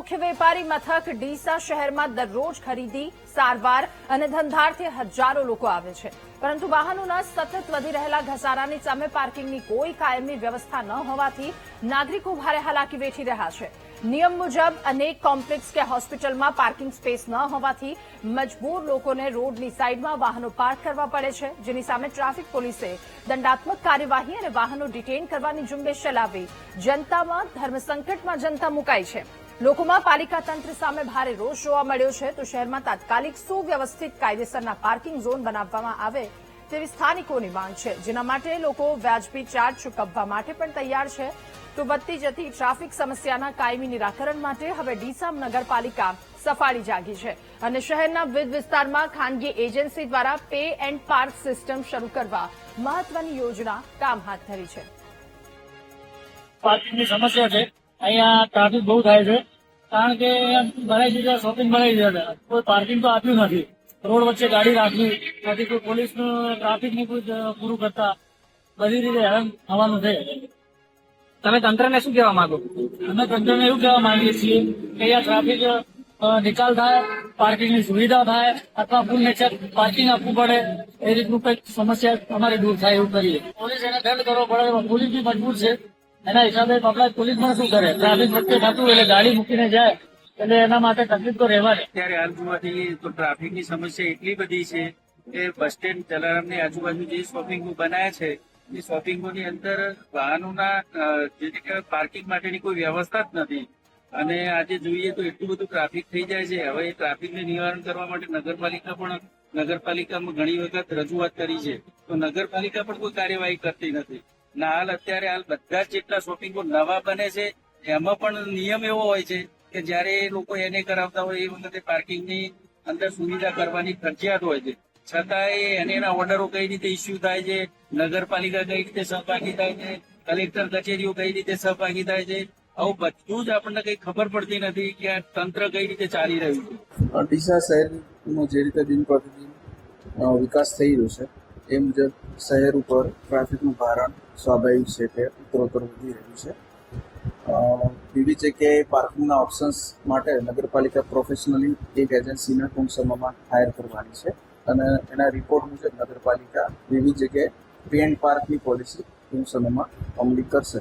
મુખ્ય વેપારી મથક ડીસા શહેરમાં દરરોજ ખરીદી, સારવાર અને ધંધાર્થે હજારો લોકો આવે છે, પરંતુ વાહનોના સતત વધી રહેલા ઘસારાની સામે પાર્કિંગની કોઈ કાયમી વ્યવસ્થા ન હોવાથી નાગરિકો ભારે હાલાકી વેઠી રહ્યા છે। નિયમ મુજબ અનેક કોમ્પ્લેક્સ કે હોસ્પિટલમાં પાર્કિંગ સ્પેસ ન હોવાથી મજબૂર લોકોને રોડની સાઈડમાં વાહનો પાર્ક કરવા પડે છે, જેની સામે ટ્રાફિક પોલીસે દંડાત્મક કાર્યવાહી અને વાહનો ડિટેઇન કરવાની ઝુંબેશ ચલાવી જનતામાં ધર્મસંકટમાં જનતા મુકાઈ છે। લોકોમાં પાલિકા તંત્ર સામે ભારે રોષ જોવા મળ્યો છે, તો શહેરમાં તાત્કાલિક સુવ્યવસ્થિત કાયદેસરના પાર્કિંગ ઝોન બનાવવામાં આવે તેવી સ્થાનિકોની માંગ છે, જેના માટે લોકો વ્યાજબી ચાર્જ ચૂકવવા માટે પણ તૈયાર છે। તો વધતી જતી ટ્રાફિક સમસ્યાના કાયમી નિરાકરણ માટે હવે ડીસા નગરપાલિકા સફાળી જાગી છે અને શહેરના વિવિધ વિસ્તારમાં ખાનગી એજન્સી દ્વારા પે એન્ડ પાર્ક સિસ્ટમ શરૂ કરવા મહત્વની યોજના કામ હાથ ધરી છે। પાર્કિંગની સમસ્યા છે, અહીંયા ટ્રાફિક બહુ થાય છે, કારણ કે ઘણી જગ્યાએ શોપિંગ બનાવી દીધા છે, કોઈ પાર્કિંગ તો આપ્યું નથી। રોડ વચ્ચે ગાડી રાખવી નથી, કોઈ પોલીસનું ટ્રાફિકની કોઈ પૂરું કરતા બધી રીતે હેરાન થવાનું છે। તમે તંત્રને શું કહેવા માંગો? અમે તંત્રને એવું કહેવા માંગીએ છીએ કે અહીંયા ટ્રાફિક નિકાલ થાય, પાર્કિંગની સુવિધા થાય અથવા ફૂલ નેચર પાર્કિંગ આપવું પડે, એ રીતનું કંઈક સમસ્યા અમારી દૂર થાય એવું કરીએ। પોલીસ એને દંડ કરવો પડે, પોલીસ બી મજબૂર છે, એના હિસાબે આપણા પોલીસ પણ શું કરે, ટ્રાફિક વચ્ચે થતું એટલે ગાડી મૂકીને જાય એટલે એના માટે તકલીફ તો રહેવાની। અત્યારે હાલ જોવા જઈએ તો ટ્રાફિકની સમસ્યા એટલી બધી છે કે બસ સ્ટેન્ડ જલારામની આજુબાજુ જે શોપિંગો બનાયા છે એ શોપિંગોની અંદર વાહનોના જે પાર્કિંગ માટેની કોઈ વ્યવસ્થા જ નથી અને આજે જોઈએ તો એટલું બધું ટ્રાફિક થઈ જાય છે। હવે એ ટ્રાફિકને નિવારણ કરવા માટે નગરપાલિકામાં ઘણી વખત રજૂઆત કરી છે, તો નગરપાલિકા પણ કોઈ કાર્યવાહી કરતી નથી। હાલ બધા જ જેટલા શોપિંગો નવા બને છે એમાં પણ નિયમ એવો હોય છે કે જયારે લોકો એને કરાવતા હોય એ વખતે પાર્કિંગની અંદર સુવિધા કરવાની ફરજિયાત હોય છે, છતાંય એના ઓર્ડરો કઈ રીતે ઇસ્યુ થાય છે, નગરપાલિકા કઈ રીતે સહભાગી થાય છે, કલેક્ટર કચેરીઓ કઈ રીતે સહભાગી થાય છે, આવું બધું જ આપણને કઈ ખબર પડતી નથી કે આ તંત્ર કઈ રીતે ચાલી રહ્યું છે। ડીસા શહેરનો જે રીતે દિન પ્રતિદિન વિકાસ થઈ રહ્યો છે એ મુજબ શહેર ઉપર ટ્રાફિકનું ભારણ સ્વાભાવિક છે કે ઉત્તરોત્તર વધી રહ્યું છે। વિવિધ જગ્યાએ પાર્કિંગના ઓપ્શન્સ માટે નગરપાલિકા પ્રોફેશનલી એક એજન્સીને ટૂંક સમયમાં હાયર કરવાની છે અને એના રિપોર્ટ મુજબ નગરપાલિકા વિવિધ જગ્યાએ પે એન્ડ પાર્કની પોલિસી ટૂંક સમયમાં અમલી કરશે।